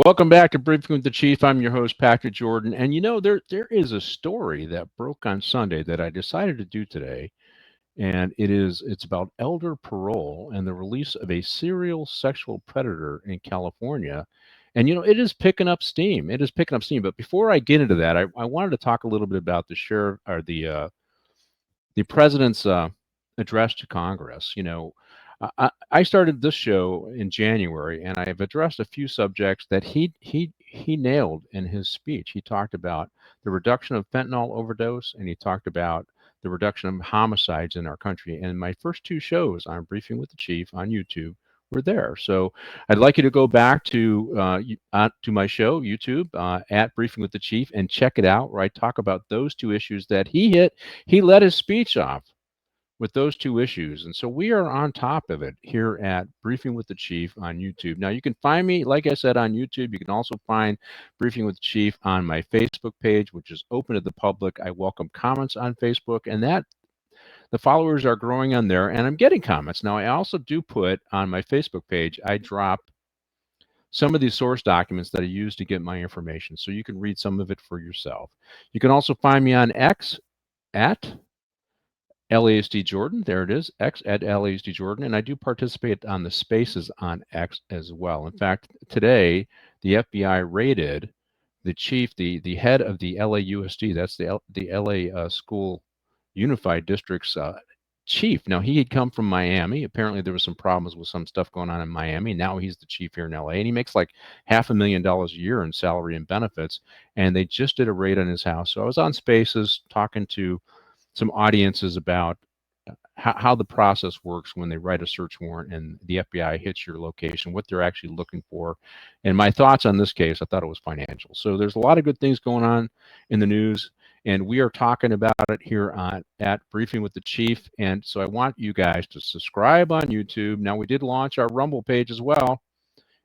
Welcome back to Briefing with the Chief. I'm your host, Patrick Jordan. And there is a story that broke on Sunday that I decided to do today. And it's about elder parole and the release of a serial sexual predator in California. And it is picking up steam. It is picking up steam. But before I get into that, I wanted to talk a little bit about the sheriff or the president's address to Congress. I started this show in January, and I have addressed a few subjects that he nailed in his speech. He talked about the reduction of fentanyl overdose, and he talked about the reduction of homicides in our country. And my first two shows on Briefing with the Chief on YouTube were there. So I'd like you to go back to my show, YouTube, at Briefing with the Chief, and check it out, where I talk about those two issues that he hit. He led his speech off with those two issues. And so we are on top of it here at Briefing with the Chief on YouTube. Now, you can find me, like I said, on YouTube. You can also find Briefing with the Chief on my Facebook page, which is open to the public. I welcome comments on Facebook, and the followers are growing on there, and I'm getting comments. Now, I also do put on my Facebook page, I drop some of these source documents that I use to get my information, so you can read some of it for yourself. You can also find me on X at LASD Jordan. There it is, X at LASD Jordan. And I do participate on the spaces on X as well. In fact, today, the FBI raided the chief, the head of the LAUSD, that's the LA School Unified District's chief. Now, he had come from Miami. Apparently, there was some problems with some stuff going on in Miami. Now he's the chief here in LA, and he makes like $500,000 a year in salary and benefits. And they just did a raid on his house. So I was on spaces talking to some audiences about how the process works when they write a search warrant and the FBI hits your location, what they're actually looking for. And my thoughts on this case, I thought it was financial. So there's a lot of good things going on in the news, and we are talking about it here at Briefing with the Chief. And so I want you guys to subscribe on YouTube. Now, we did launch our Rumble page as well,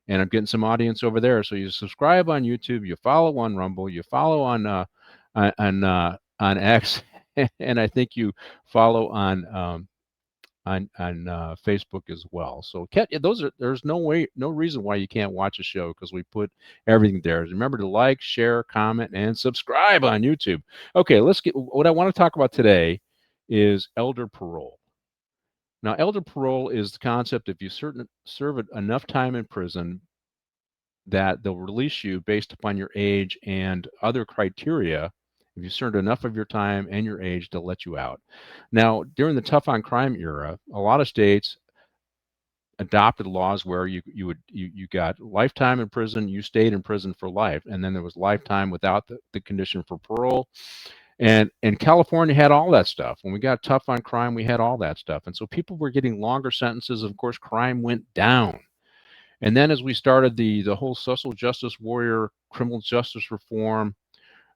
and I'm getting some audience over there. So you subscribe on YouTube, you follow on Rumble, you follow on X, and I think you follow on Facebook as well. So there's no reason why you can't watch a show, because we put everything there. Remember to like, share, comment, and subscribe on YouTube. Okay, what I want to talk about today is elder parole. Now, elder parole is the concept if you serve enough time in prison that they'll release you based upon your age and other criteria. If you served enough of your time and your age, to let you out. Now, during the tough on crime era, a lot of states adopted laws where you got lifetime in prison, you stayed in prison for life, and then there was lifetime without the condition for parole. And California had all that stuff. When we got tough on crime, we had all that stuff. And so people were getting longer sentences. Of course, crime went down. And then as we started the whole social justice warrior, criminal justice reform,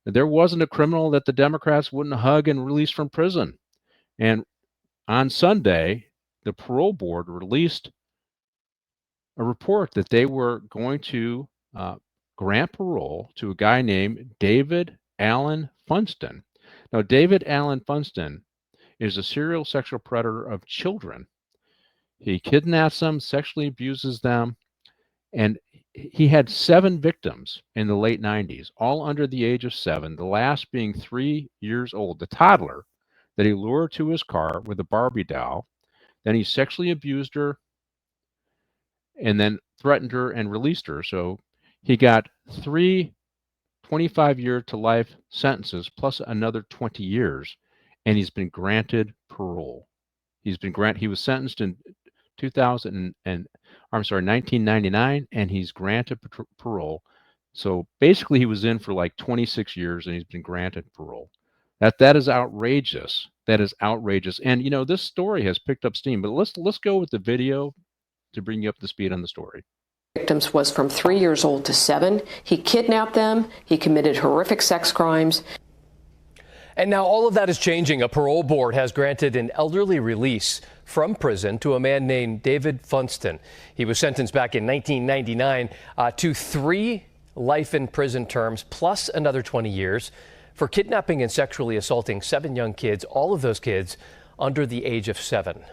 there wasn't a criminal that the Democrats wouldn't hug and release from prison. And on Sunday, the parole board released a report that they were going to grant parole to a guy named David Allen Funston. Now, David Allen Funston is a serial sexual predator of children. He kidnaps them, sexually abuses them, and he had 7 victims in the late 90s, all under the age of 7, the last being 3 years old, the toddler that he lured to his car with a Barbie doll. Then he sexually abused her and then threatened her and released her. So he got 3 25-year to life sentences plus another 20 years, and he's been granted parole. He was sentenced in 1999, and he's granted parole. So basically, he was in for like 26 years, and he's been granted parole. That is outrageous. That is outrageous. And this story has picked up steam. But let's go with the video to bring you up to speed on the story. Victims was from 3 years old to 7. He kidnapped them. He committed horrific sex crimes. And now all of that is changing. A parole board has granted an elderly release from prison to a man named David Funston. He was sentenced back in 1999 to 3 life in prison terms plus another 20 years for kidnapping and sexually assaulting 7 young kids, all of those kids under the age of 7.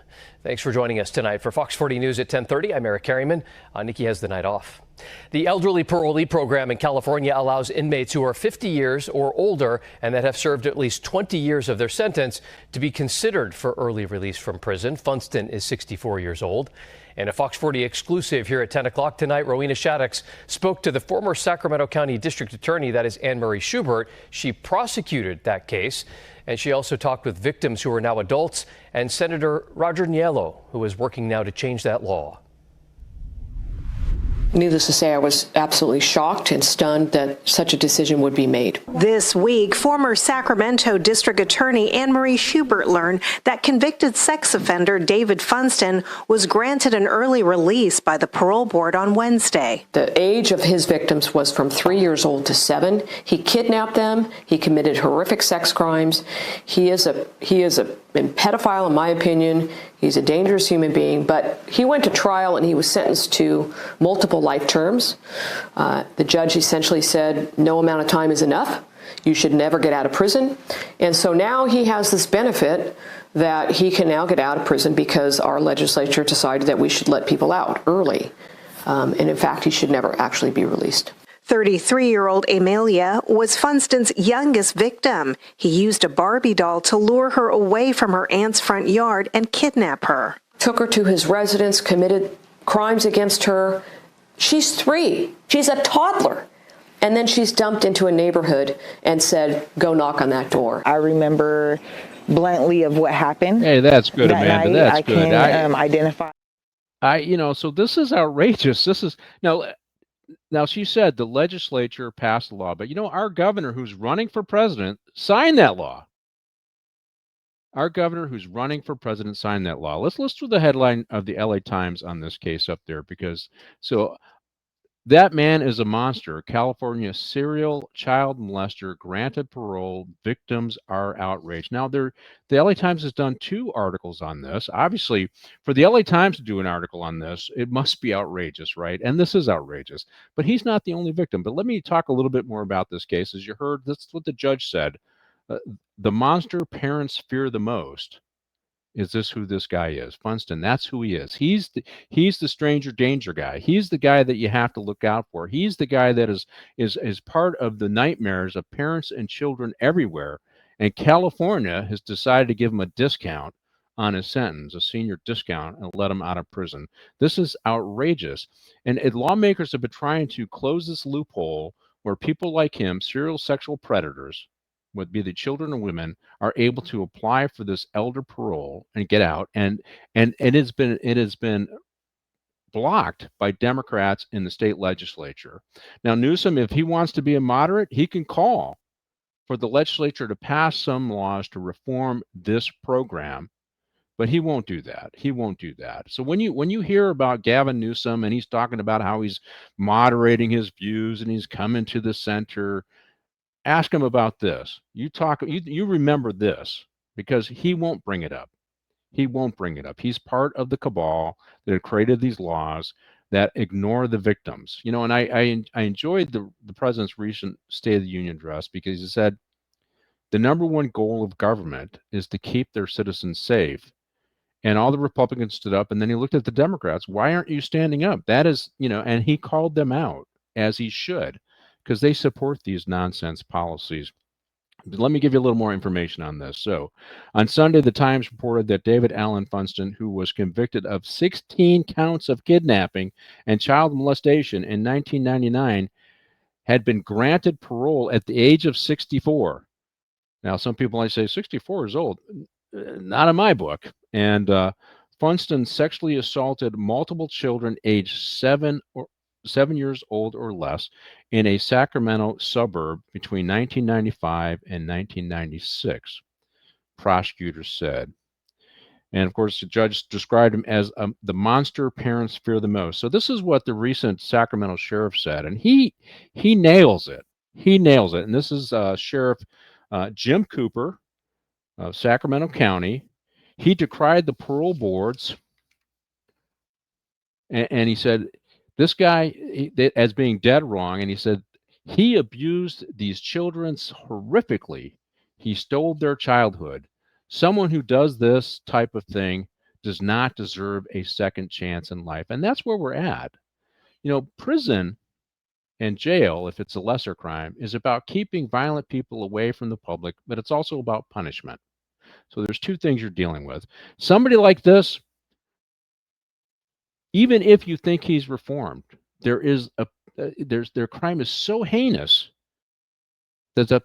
Thanks for joining us tonight. For Fox 40 News at 10:30, I'm Eric Careyman. Nikki has the night off. The elderly parolee program in California allows inmates who are 50 years or older and that have served at least 20 years of their sentence to be considered for early release from prison. Funston is 64 years old. And a Fox 40 exclusive here at 10 o'clock tonight, Rowena Shaddix spoke to the former Sacramento County District Attorney, that is Anne-Marie Schubert. She prosecuted that case, and she also talked with victims who are now adults and Senator Roger Niello, who is working now to change that law. Needless to say, I was absolutely shocked and stunned that such a decision would be made. This week, former Sacramento District Attorney Anne-Marie Schubert learned that convicted sex offender David Funston was granted an early release by the parole board on Wednesday. The age of his victims was from 3 years old to 7. He kidnapped them. He committed horrific sex crimes. He is a pedophile, in my opinion. He's a dangerous human being, but he went to trial and he was sentenced to multiple life terms. The judge essentially said no amount of time is enough. You should never get out of prison. And so now he has this benefit that he can now get out of prison because our legislature decided that we should let people out early. And in fact, he should never actually be released. 33-year-old Amelia was Funston's youngest victim. He used a Barbie doll to lure her away from her aunt's front yard and kidnap her. Took her to his residence, committed crimes against her. She's 3. She's a toddler. And then she's dumped into a neighborhood and said, go knock on that door. I remember bluntly of what happened. Hey, that's good, that Amanda. night. That's I good. can identify. So this is outrageous. This is now she said the legislature passed the law, but our governor who's running for president signed that law. Our governor who's running for president signed that law. Let's listen to the headline of the LA Times on this case up there, because that man is a monster. California serial child molester granted parole. Victims are outraged. Now, the LA Times has done 2 articles on this. Obviously, for the LA Times to do an article on this, it must be outrageous, right? And this is outrageous. But he's not the only victim. But let me talk a little bit more about this case. As you heard, that's what the judge said. The monster parents fear the most. Is this who this guy is? Funston, that's who he is. He's the stranger danger guy. He's the guy that you have to look out for. He's the guy that is part of the nightmares of parents and children everywhere. And California has decided to give him a discount on his sentence, a senior discount, and let him out of prison. This is outrageous. And lawmakers have been trying to close this loophole where people like him, serial sexual predators, would be the children and women, are able to apply for this elder parole and get out, and it has been blocked by Democrats in the state legislature. Now, Newsom, if he wants to be a moderate, he can call for the legislature to pass some laws to reform this program, but he won't do that. He won't do that. So when you hear about Gavin Newsom and he's talking about how he's moderating his views and he's coming to the center, ask him about this. You remember this, because he won't bring it up. He won't bring it up. He's part of the cabal that have created these laws that ignore the victims. And I enjoyed the president's recent State of the Union address, because he said the number one goal of government is to keep their citizens safe. And all the Republicans stood up, and then he looked at the Democrats. Why aren't you standing up? That is, and he called them out, as he should, because they support these nonsense policies. But let me give you a little more information on this. So on Sunday, the Times reported that David Allen Funston, who was convicted of 16 counts of kidnapping and child molestation in 1999, had been granted parole at the age of 64. Now, some people might say 64 is old. Not in my book. And Funston sexually assaulted multiple children aged 7 years old or less in a Sacramento suburb between 1995 and 1996, prosecutors said. And of course, the judge described him as the monster parents fear the most. So this is what the recent Sacramento sheriff said, and he nails it. He nails it. And this is Sheriff Jim Cooper of Sacramento County. He decried the parole boards, and he said, this guy as being dead wrong, and he said he abused these children horrifically. He stole their childhood. Someone who does this type of thing does not deserve a second chance in life. And that's where we're at. Prison and jail, if it's a lesser crime, is about keeping violent people away from the public, but it's also about punishment. So there's two things you're dealing with. Somebody like this, even if you think he's reformed, their crime is so heinous that the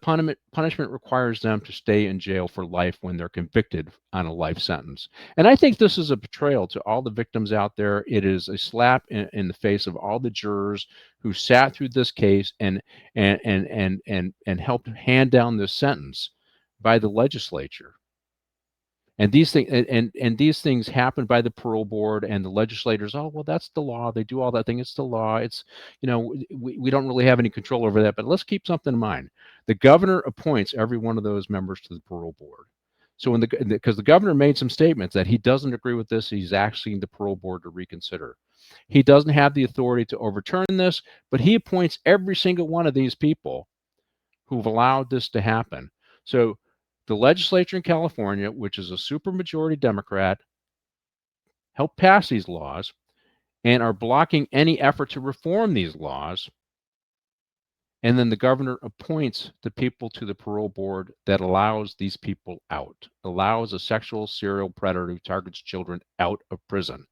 punishment requires them to stay in jail for life when they're convicted on a life sentence. And I think this is a betrayal to all the victims out there. It is a slap in the face of all the jurors who sat through this case and helped hand down this sentence by the legislature. And these things and these things happen by the parole board and the legislators. Oh, well, that's the law. They do all that thing. It's the law. It's, we don't really have any control over that. But let's keep something in mind. The governor appoints every one of those members to the parole board. So because the governor made some statements that he doesn't agree with this, he's asking the parole board to reconsider. He doesn't have the authority to overturn this, but he appoints every single one of these people who've allowed this to happen. So the legislature in California, which is a supermajority Democrat, helped pass these laws and are blocking any effort to reform these laws. And then the governor appoints the people to the parole board that allows these people out, allows a sexual serial predator who targets children out of prison.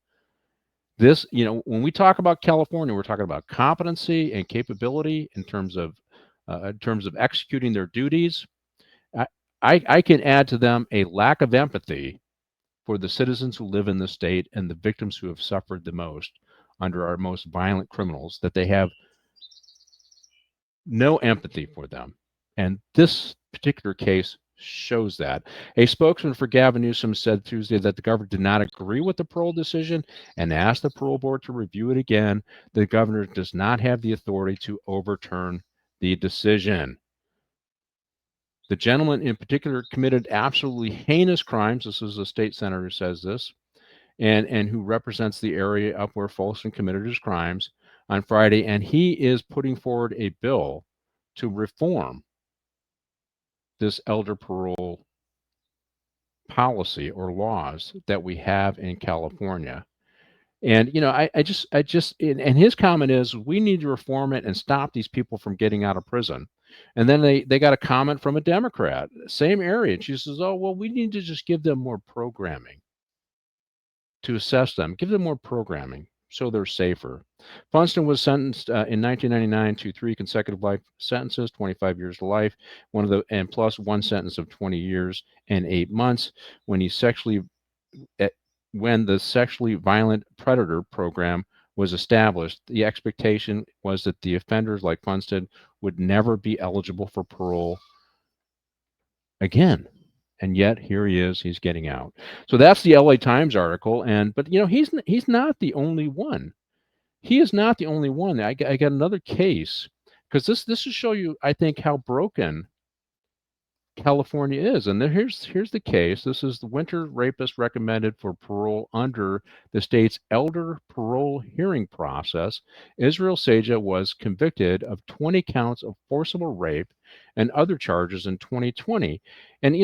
This, when we talk about California, we're talking about competency and capability in terms of executing their duties. I can add to them a lack of empathy for the citizens who live in the state and the victims who have suffered the most under our most violent criminals, that they have no empathy for them. And this particular case shows that. A spokesman for Gavin Newsom said Tuesday that the governor did not agree with the parole decision and asked the parole board to review it again. The governor does not have the authority to overturn the decision. The gentleman in particular committed absolutely heinous crimes. This is a state senator who says this, and who represents the area up where Funston committed his crimes on Friday. And he is putting forward a bill to reform this elder parole policy or laws that we have in California. And and his comment is, we need to reform it and stop these people from getting out of prison. And then they got a comment from a Democrat, same area, and she says, oh, well, we need to just give them more programming to assess them, give them more programming so they're safer. Funston was sentenced in 1999 to 3 consecutive life sentences, 25 years to life, and plus one sentence of 20 years and 8 months when the sexually violent predator program was established. The expectation was that the offenders like Funston would never be eligible for parole again. And yet here he is, he's getting out. So that's the LA Times article. But he's not the only one. He is not the only one. I got another case, because this will show you, I think, how broken California is. And then here's the case. This is the winter rapist recommended for parole under the state's elder parole hearing process. Israel Seja was convicted of 20 counts of forcible rape and other charges in 2020. And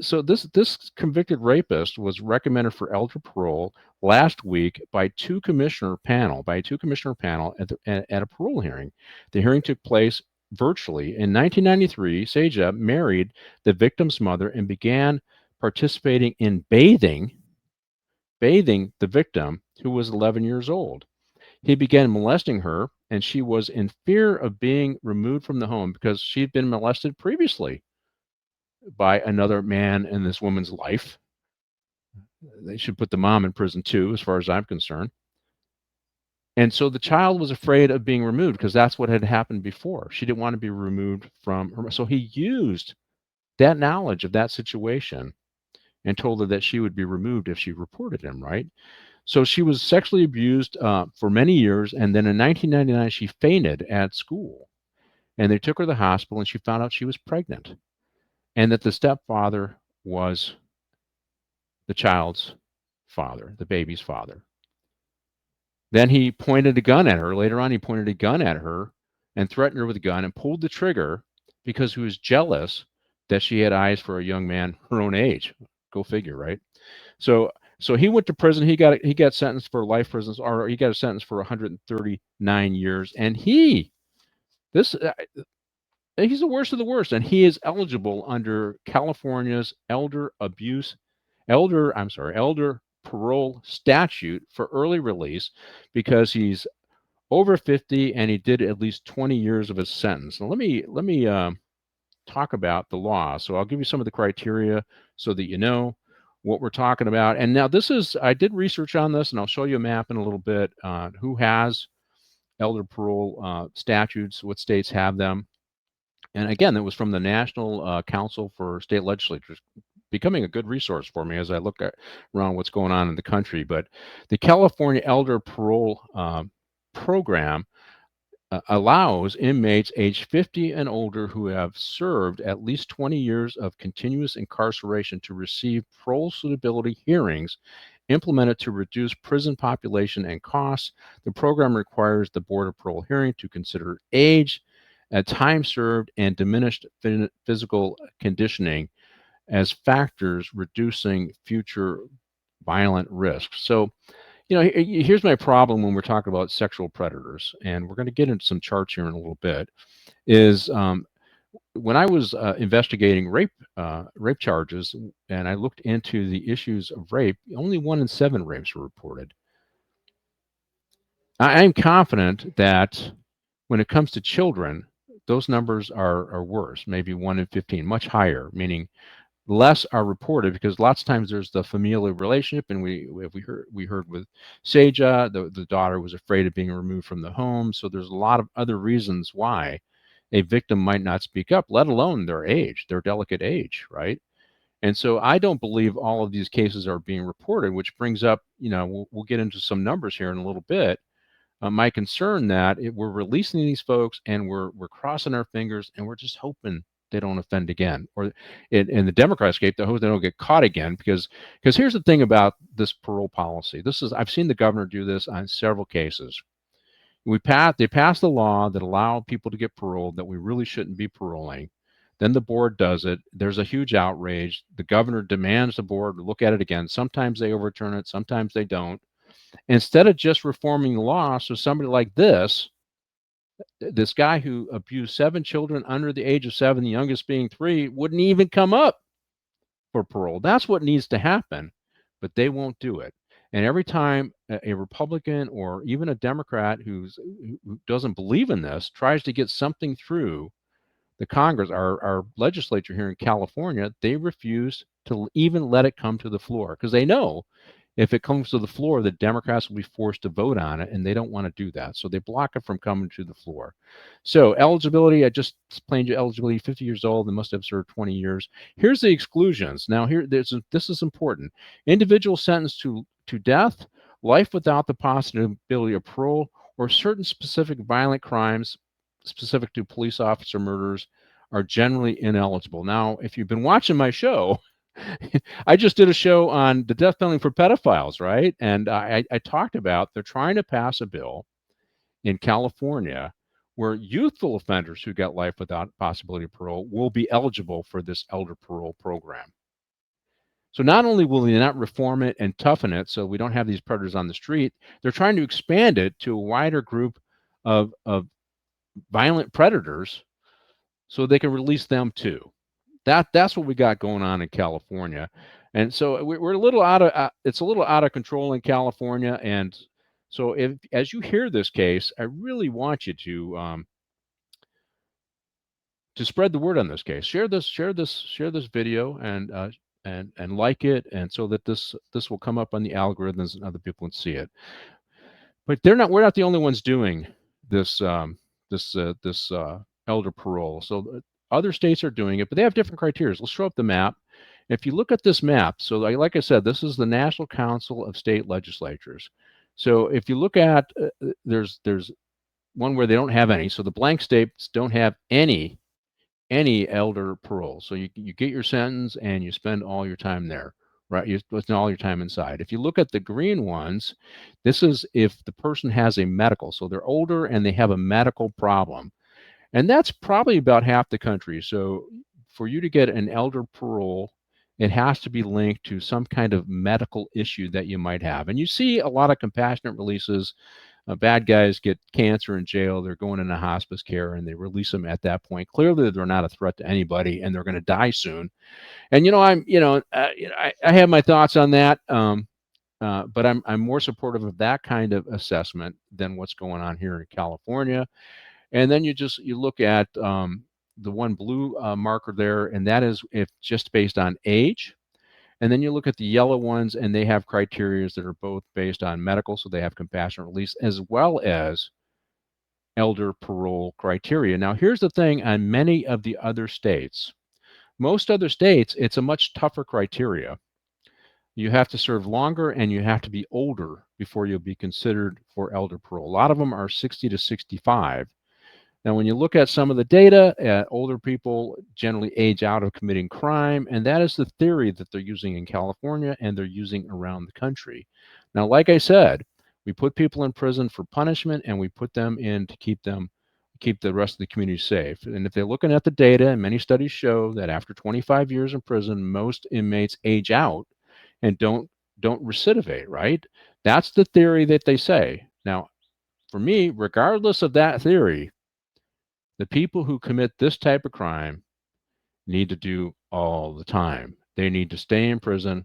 so this convicted rapist was recommended for elder parole last week by a two-commissioner panel at a parole hearing. The hearing took place virtually. In 1993, Seja married the victim's mother and began participating in bathing the victim, who was 11 years old. He began molesting her, and she was in fear of being removed from the home because she'd been molested previously by another man in this woman's life. They should put the mom in prison too, as far as I'm concerned. And so the child was afraid of being removed because that's what had happened before. She didn't want to be removed from her. So he used that knowledge of that situation and told her that she would be removed if she reported him, right? So she was sexually abused for many years. And then in 1999, she fainted at school. And they took her to the hospital, and she found out she was pregnant, and that the stepfather was the child's father, the baby's father. Then he pointed a gun at her. Later on, he pointed a gun at her and threatened her with a gun and pulled the trigger because he was jealous that she had eyes for a young man her own age. Go figure, right? So So he went to prison. He got sentenced for life prisons, or he got a sentence for 139 years. And he's the worst of the worst, and he is eligible under California's elder parole statute for early release because he's over 50 and he did at least 20 years of his sentence. Now let me talk about the law. So I'll give you some of the criteria so that you know what we're talking about. And now I did research on this, and I'll show you a map in a little bit on who has elder parole statutes, what states have them. And again, that was from the National Council for State Legislatures, becoming a good resource for me as I look around what's going on in the country. But the California Elder Parole Program allows inmates age 50 and older who have served at least 20 years of continuous incarceration to receive parole suitability hearings implemented to reduce prison population and costs. The program requires the Board of Parole Hearing to consider age, time served, and diminished physical conditioning as factors reducing future violent risks. So, here's my problem when we're talking about sexual predators, and we're going to get into some charts here in a little bit, is when I was investigating rape charges, and I looked into the issues of rape, only 1 in 7 rapes were reported. I'm confident that when it comes to children, those numbers are worse, maybe 1 in 15, much higher, meaning less are reported because lots of times there's the familial relationship, and we heard with Seja, the daughter was afraid of being removed from the home. So there's a lot of other reasons why a victim might not speak up, let alone their age, their delicate age, right? And so I don't believe all of these cases are being reported, which brings up, we'll get into some numbers here in a little bit. My concern that we're releasing these folks and we're crossing our fingers and we're just hoping they don't offend again, or in the Democrats' case, they hope they don't get caught again. Because here's the thing about this parole policy. I've seen the governor do this on several cases. They passed the law that allow people to get paroled that we really shouldn't be paroling. Then the board does it. There's a huge outrage. The governor demands the board look at it again. Sometimes they overturn it. Sometimes they don't. Instead of just reforming the law, so somebody like this guy who abused 7 children under the age of 7, the youngest being 3, wouldn't even come up for parole. That's what needs to happen, but they won't do it. And every time a Republican or even a Democrat who doesn't believe in this tries to get something through the Congress, our legislature here in California, they refuse to even let it come to the floor because they know if it comes to the floor, the Democrats will be forced to vote on it, and they don't want to do that. So they block it from coming to the floor. So eligibility, I just explained you eligibility, 50 years old, they must have served 20 years. Here's the exclusions. Now, this is important. Individual sentenced to death, life without the possibility of parole, or certain specific violent crimes specific to police officer murders are generally ineligible. Now, if you've been watching my show, I just did a show on the death penalty for pedophiles, right? And I talked about they're trying to pass a bill in California where youthful offenders who get life without possibility of parole will be eligible for this elder parole program. So not only will they not reform it and toughen it so we don't have these predators on the street, they're trying to expand it to a wider group of violent predators so they can release them too. That's what we got going on in California, and so we're a little out of it's a little out of control in California. And so as you hear this case, I really want you to spread the word on this case. Share this video and like it, and so that this will come up on the algorithms and other people can see it. But we're not the only ones doing this elder parole. So other states are doing it, but they have different criteria. Let's show up the map. If you look at this map, so like I said, this is the National Council of State Legislatures. So if you look at, there's one where they don't have any. So the blank states don't have any elder parole. So you get your sentence and you spend all your time there, right? You spend all your time inside. If you look at the green ones, this is if the person has a medical. So they're older and they have a medical problem. And that's probably about half the country. So for you to get an elder parole it has to be linked to some kind of medical issue that you might have. And you see a lot of compassionate releases. Bad guys get cancer in jail, they're going into hospice care, and they release them at that point. Clearly, they're not a threat to anybody, and they're going to die soon. And I have my thoughts on that, but I'm more supportive of that kind of assessment than what's going on here in California. And then you look at the one blue marker there, and that is if just based on age. And then you look at the yellow ones, and they have criteria that are both based on medical, so they have compassionate release, as well as elder parole criteria. Now, here's the thing on many of the other states. Most other states, it's a much tougher criteria. You have to serve longer, and you have to be older before you'll be considered for elder parole. A lot of them are 60 to 65. Now, when you look at some of the data, older people generally age out of committing crime, and that is the theory that they're using in California and they're using around the country. Now, like I said, we put people in prison for punishment, and we put them in to keep the rest of the community safe. And if they're looking at the data, and many studies show that after 25 years in prison, most inmates age out and don't recidivate, right? That's the theory that they say. Now, for me, regardless of that theory, the people who commit this type of crime need to do all the time. They need to stay in prison.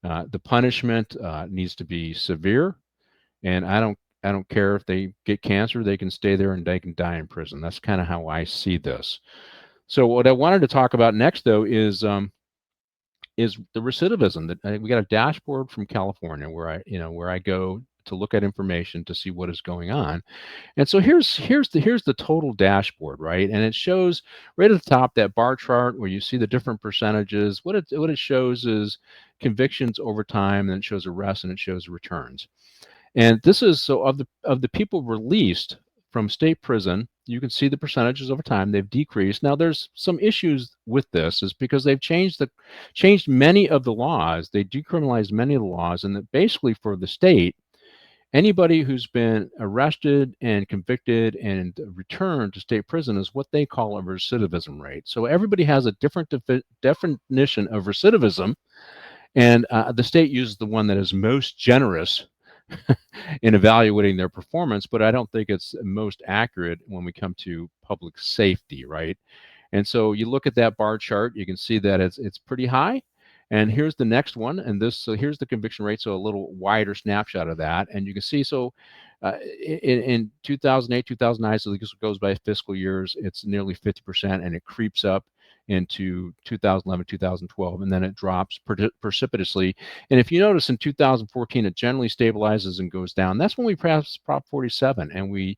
The punishment needs to be severe, and I don't care if they get cancer; they can stay there and they can die in prison. That's kind of how I see this. So, what I wanted to talk about next, though, is the recidivism. That we got a dashboard from California where I go to look at information to see what is going on. And so here's the total dashboard, right? And it shows right at the top that bar chart where you see the different percentages. What it shows is convictions over time, and it shows arrests, and it shows returns. And this is so of the people released from state prison, you can see the percentages over time. They've decreased. Now, there's some issues with this, is because they've changed many of the laws. They decriminalized many of the laws, and that basically for the state, anybody who's been arrested and convicted and returned to state prison is what they call a recidivism rate. So everybody has a different definition of recidivism, and the state uses the one that is most generous in evaluating their performance, but I don't think it's most accurate when we come to public safety, right? And so you look at that bar chart, you can see that it's pretty high. And here's the next one, and so here's the conviction rate, so a little wider snapshot of that. And you can see, so in 2008, 2009, so this goes by fiscal years, it's nearly 50%, and it creeps up into 2011, 2012, and then it drops precipitously. And if you notice, in 2014, it generally stabilizes and goes down. That's when we passed Prop 47, and we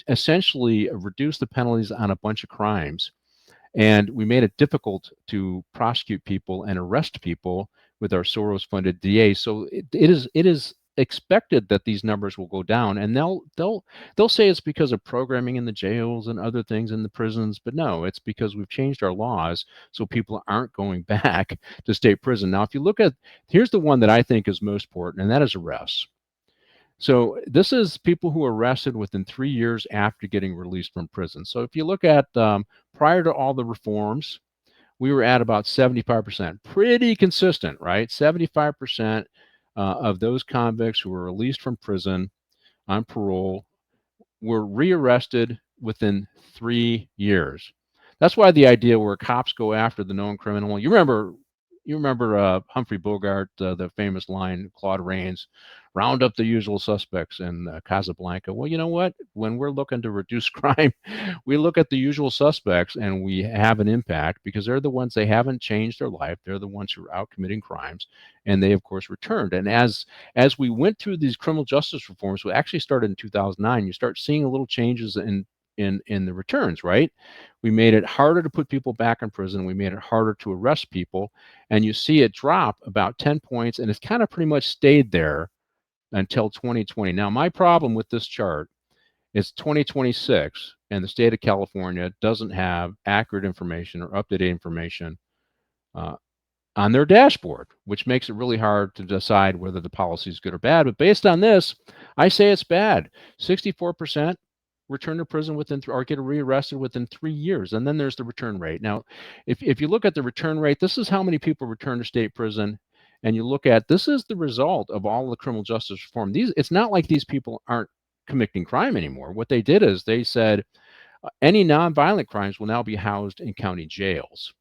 essentially reduced the penalties on a bunch of crimes. And we made it difficult to prosecute people and arrest people with our Soros-funded DA. So it is expected that these numbers will go down, and they'll say it's because of programming in the jails and other things in the prisons, but no, it's because we've changed our laws so people aren't going back to state prison. Now, if you look at, here's the one that I think is most important, and that is arrests. So this is people who are arrested within 3 years after getting released from prison. So if you look at prior to all the reforms, we were at about 75%, pretty consistent, right? 75% of those convicts who were released from prison on parole were rearrested within 3 years. That's why the idea where cops go after the known criminal. You remember Humphrey Bogart, the famous line, Claude Rains, round up the usual suspects in Casablanca. Well, you know what? When we're looking to reduce crime, we look at the usual suspects, and we have an impact because they're the ones, they haven't changed their life. They're the ones who are out committing crimes, and they, of course, returned. And as we went through these criminal justice reforms, we actually started in 2009, you start seeing a little changes in the returns, right? We made it harder to put people back in prison. We made it harder to arrest people. And you see it drop about 10 points, and it's kind of pretty much stayed there until 2020. Now, my problem with this chart is 2026, and the state of California doesn't have accurate information or up-to-date information on their dashboard, which makes it really hard to decide whether the policy is good or bad. But based on this, I say it's bad. 64% return to prison within or get rearrested within 3 years. And then there's the return rate. Now, if you look at the return rate, this is how many people return to state prison. And you look at, this is the result of all the criminal justice reform. It's not like these people aren't committing crime anymore. What they did is they said any nonviolent crimes will now be housed in county jails.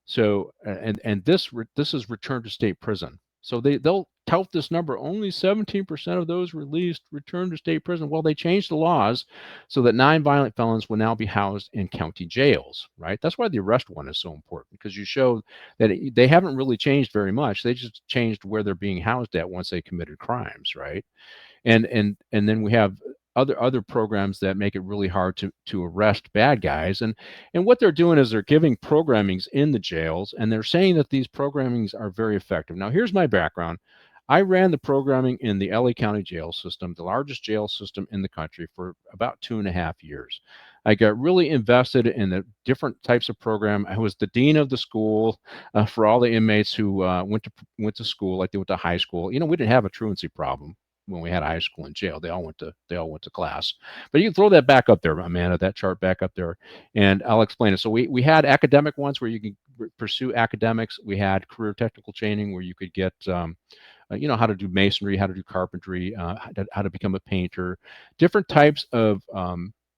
So, and this is return to state prison. So they'll tout this number, only 17% of those released return to state prison. Well, they changed the laws so that nonviolent felons will now be housed in county jails, right? That's why the arrest one is so important, because you show that they haven't really changed very much. They just changed where they're being housed at once they committed crimes, right? And then we have other programs that make it really hard to arrest bad guys. And what they're doing is they're giving programmings in the jails, and they're saying that these programmings are very effective. Now, here's my background. I ran the programming in the LA County jail system, the largest jail system in the country, for about 2.5 years. I got really invested in the different types of program. I was the dean of the school for all the inmates who went to school, like they went to high school. We didn't have a truancy problem when we had high school and jail. They all went to class. But you can throw that back up there, Amanda, that chart back up there, and I'll explain it. So we had academic ones where you can pursue academics. We had career technical training where you could get how to do masonry, how to do carpentry, how to become a painter, different types of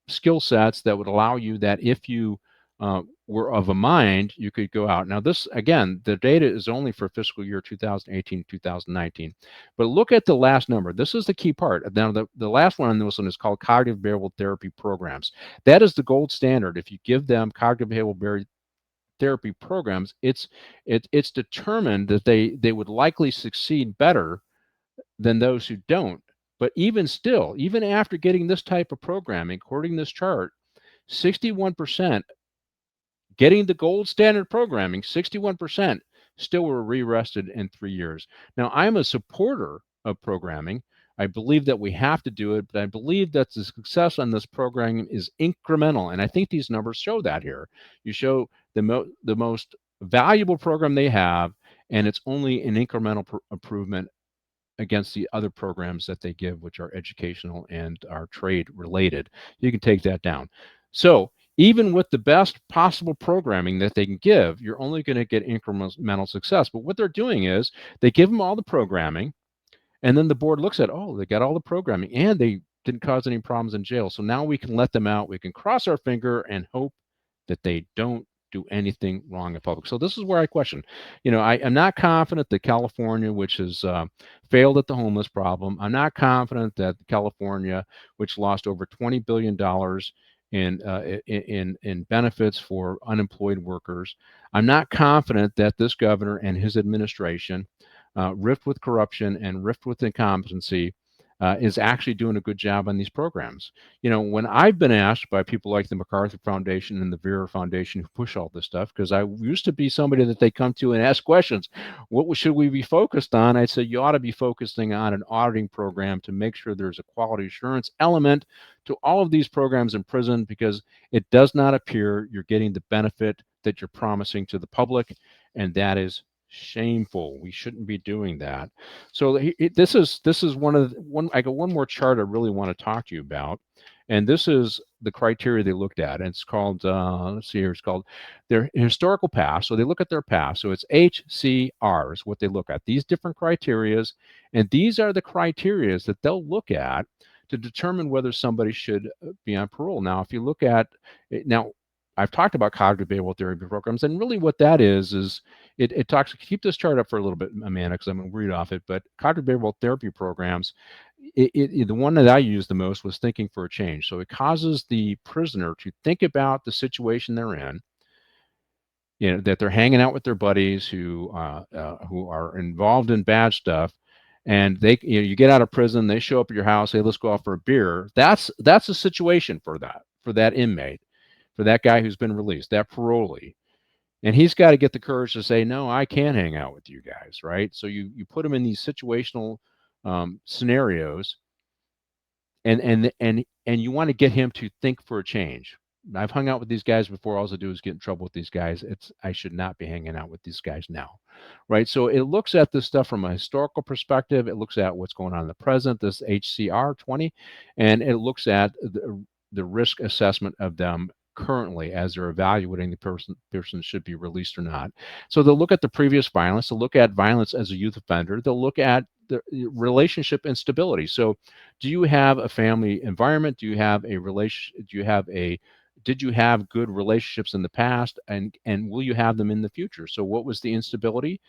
skill sets that would allow you that if you were of a mind, you could go out. Now, this, again, the data is only for fiscal year 2018, 2019. But look at the last number. This is the key part. Now, the last one on this one is called cognitive behavioral therapy programs. That is the gold standard. If you give them cognitive behavioral therapy programs, it's determined that they would likely succeed better than those who don't. But even still, even after getting this type of programming, according to this chart, 61% getting the gold standard programming, 61% still were rearrested in 3 years. Now, I'm a supporter of programming. I believe that we have to do it, but I believe that the success on this program is incremental. And I think these numbers show that here. You show the most valuable program they have, and it's only an incremental improvement against the other programs that they give, which are educational and are trade related. You can take that down. So even with the best possible programming that they can give, you're only going to get incremental success. But what they're doing is they give them all the programming, and then the board looks at, oh, they got all the programming, and they didn't cause any problems in jail. So now we can let them out. We can cross our finger and hope that they don't do anything wrong in public. So this is where I question. I am not confident that California, which has failed at the homeless problem, I'm not confident that California, which lost over $20 billion in benefits for unemployed workers, I'm not confident that this governor and his administration, rift with corruption and rift with incompetency, is actually doing a good job on these programs. When I've been asked by people like the MacArthur Foundation and the Vera Foundation who push all this stuff, because I used to be somebody that they come to and ask questions, what should we be focused on? I'd say you ought to be focusing on an auditing program to make sure there's a quality assurance element to all of these programs in prison, because it does not appear you're getting the benefit that you're promising to the public, and that is shameful. We shouldn't be doing that. So this is I got one more chart I really want to talk to you about, and this is the criteria they looked at, and it's called let's see here, it's called their historical past. So they look at their past. So it's HCRs, what they look at, these different criterias, and these are the criterias that they'll look at to determine whether somebody should be on parole. Now, if you look at now, I've talked about cognitive behavioral therapy programs, and really what that is it talks, keep this chart up for a little bit, Amanda, because I'm going to read off it, but cognitive behavioral therapy programs, the one that I used the most was thinking for a change. So it causes the prisoner to think about the situation they're in, that they're hanging out with their buddies who are involved in bad stuff, and they, you get out of prison, they show up at your house, hey, let's go out for a beer. That's a situation for that inmate, for that guy who's been released, that parolee. And he's got to get the courage to say, no, I can't hang out with you guys, right? So you put him in these situational scenarios, and you want to get him to think for a change. I've hung out with these guys before. All I do is get in trouble with these guys. I should not be hanging out with these guys now, right? So it looks at this stuff from a historical perspective. It looks at what's going on in the present, this HCR 20, and it looks at the risk assessment of them currently as they're evaluating the person should be released or not. So they'll look at the previous violence, they'll look at violence as a youth offender, they'll look at the relationship instability. So do you have a family environment? Do you have a relation? Did you have good relationships in the past, and will you have them in the future? So what was the instability?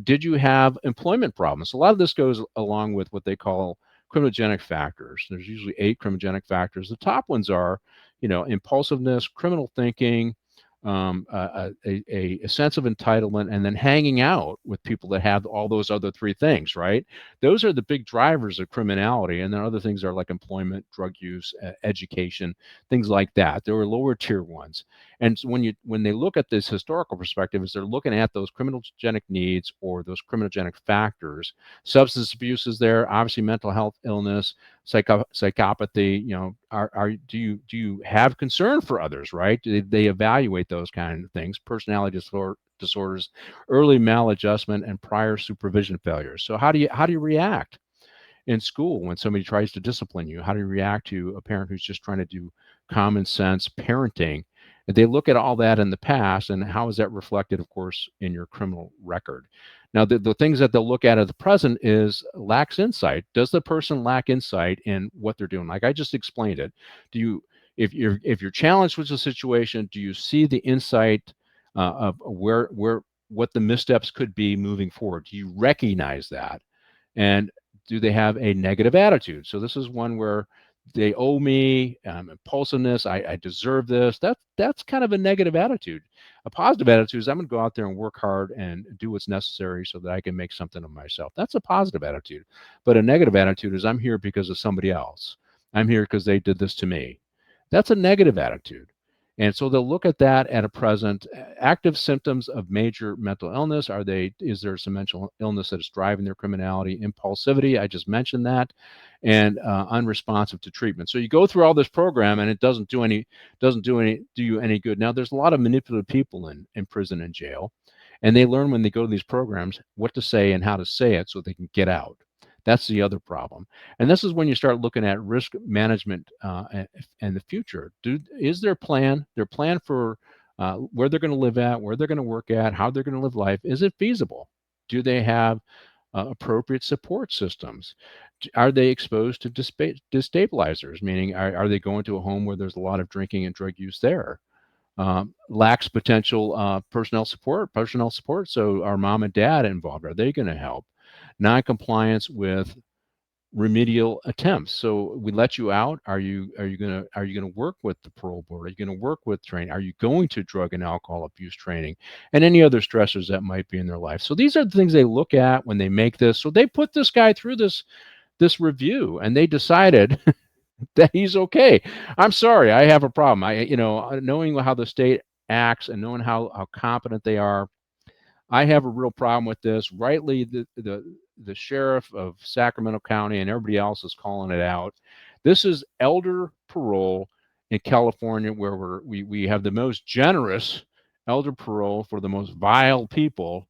Did you have employment problems? A lot of this goes along with what they call criminogenic factors. There's usually 8 criminogenic factors. The top ones are, impulsiveness, criminal thinking, a sense of entitlement, and then hanging out with people that have all those other 3 things, right? Those are the big drivers of criminality. And then other things are like employment, drug use, education, things like that. There were lower tier ones. And so when they look at this historical perspective, is they're looking at those criminogenic needs or those criminogenic factors. Substance abuse is there, obviously mental health illness, psychopathy. Do you have concern for others, right? They evaluate those kind of things, personality disorders, early maladjustment, and prior supervision failures. So how do you react in school when somebody tries to discipline you? How do you react to a parent who's just trying to do common sense parenting? They look at all that in the past, and how is that reflected, of course, in your criminal record? Now, the things that they'll look at the present is lacks insight. Does the person lack insight in what they're doing? Like I just explained it. If you're challenged with the situation, do you see the insight of what the missteps could be moving forward? Do you recognize that? And do they have a negative attitude? So this is one where they owe me, impulsiveness, I deserve this. That's kind of a negative attitude. A positive attitude is I'm going to go out there and work hard and do what's necessary so that I can make something of myself. That's a positive attitude. But a negative attitude is I'm here because of somebody else. I'm here because they did this to me. That's a negative attitude. And so they'll look at that at a present. Active symptoms of major mental illness. Is there some mental illness that is driving their criminality? Impulsivity, I just mentioned that, and unresponsive to treatment. So you go through all this program and it doesn't do you any good. Now there's a lot of manipulative people in prison and jail, and they learn when they go to these programs what to say and how to say it so they can get out. That's the other problem. And this is when you start looking at risk management and the future. Is their plan for where they're going to live at, where they're going to work at, how they're going to live life, is it feasible? Do they have appropriate support systems? Are they exposed to destabilizers, meaning are they going to a home where there's a lot of drinking and drug use there? Lacks potential personnel support. So are mom and dad involved? Are they going to help? Non-compliance with remedial attempts. So we let you out. Are you gonna work with the parole board? Are you going to work with training? Are you going to drug and alcohol abuse training and any other stressors that might be in their life? So these are the things they look at when they make this. So they put this guy through this review and they decided that he's okay. I'm sorry, I have a problem. Knowing how the state acts and knowing how competent they are, I have a real problem with this. Rightly, the sheriff of Sacramento County and everybody else is calling it out. This is elder parole in California, where we have the most generous elder parole for the most vile people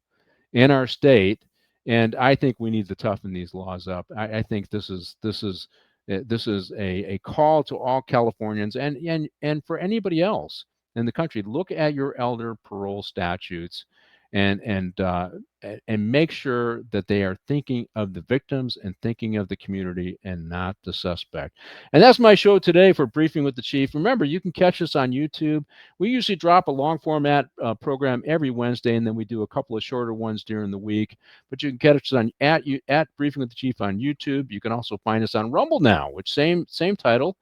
in our state, and I think we need to toughen these laws up. I think this is a call to all Californians and for anybody else in the country. Look at your elder parole statutes and make sure that they are thinking of the victims and thinking of the community and not the suspect. And that's my show today for Briefing with the Chief. Remember, you can catch us on YouTube. We usually drop a long format program every Wednesday, and then we do a couple of shorter ones during the week. But you can catch us on at Briefing with the Chief on YouTube. You can also find us on Rumble now, which same title.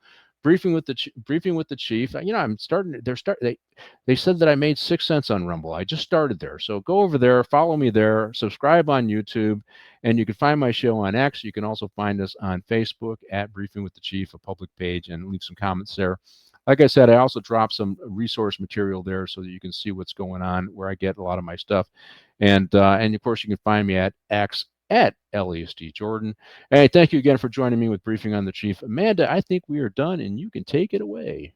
Briefing with the Chief. They said that I made 6 cents on Rumble. I just started there. So go over there, follow me there, subscribe on YouTube, and you can find my show on X. You can also find us on Facebook at Briefing with the Chief, a public page, and leave some comments there. Like I said, I also drop some resource material there so that you can see what's going on, where I get a lot of my stuff. And of course, you can find me at X at LESD Jordan. Hey, thank you again for joining me with Briefing on the Chief. Amanda, I think we are done, and you can take it away.